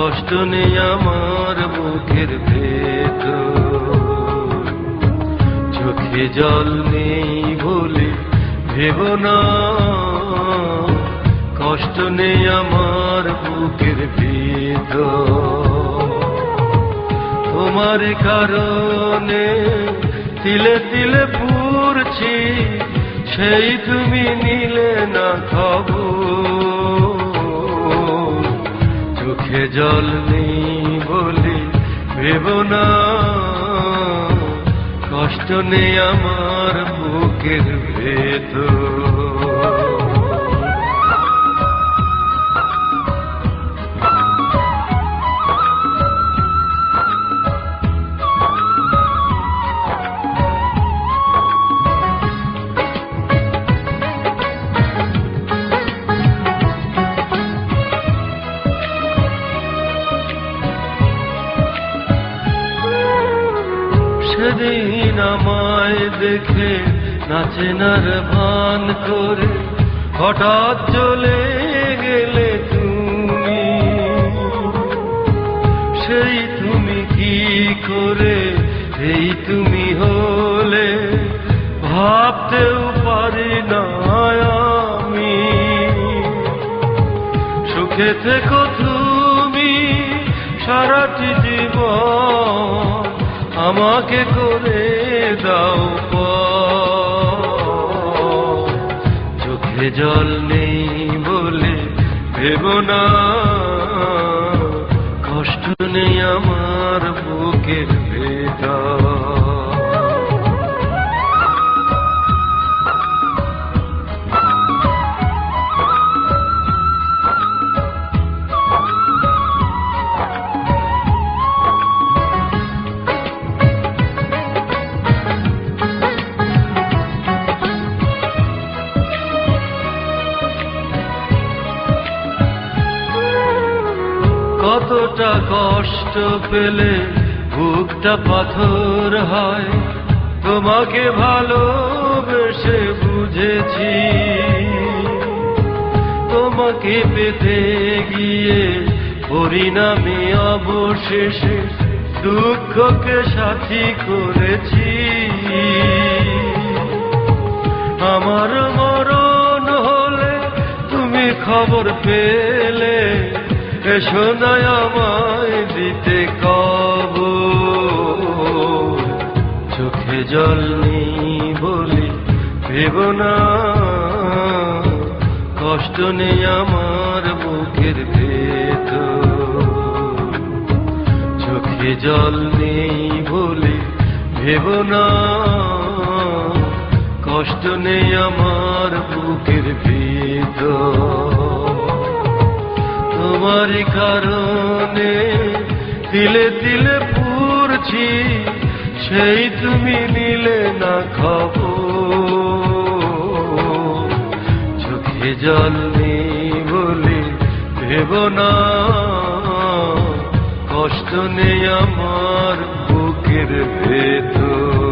কষ্ট নেই আমার বুকের ভেতর, চোখে জল নেই বলে ভেবো না, কষ্ট নেই আমার বুকের ভেতর। তোমার কারণে তিলে তিলে পুড়ছি, সেই তুমি নিলে না খবর, চোখে জল নেই বলে ভেবো না, কষ্ট নেই আমার বুকের ভেতর। সেদিন আমায় দেখে নাচেনার ভান করে হঠাৎ চলে গেলে তুমি, সেই তুমি কি করে এই তুমি হলে ভাবতেও পারি না আমি। সুখে থেকো তুমি সারাটি জীবন, আমাকে করে দাও পর, চোখে জল নেই বলে ভেবো না, কষ্ট নেই আমার বুকের ভেতর। কতটা কষ্ট পেলে বুকটা পাথর হয়, তোমাকে ভালোবেসে বুঝেছি। তোমাকে পেতে গিয়ে পরিণামে অবশেষে দুঃখকে সাথী করেছি। আমার মরণ হলে তুমি খবর পেলে, এসো না আমায় দিতে কবর, চোখে জল নেই বলে ভেবো না, কষ্ট নেই আমার বুকের ভেতর, চোখে জল নেই বলে ভেবো না, কষ্ট নেই আমার বুকের ভেতর। তোমার কারণে তিলে তিলে পুড়ছি, সেই তুমি নিলে না খবর, চোখে জল নেই বলে ভেবো না, কষ্ট নেই আমার বুকের ভেতর।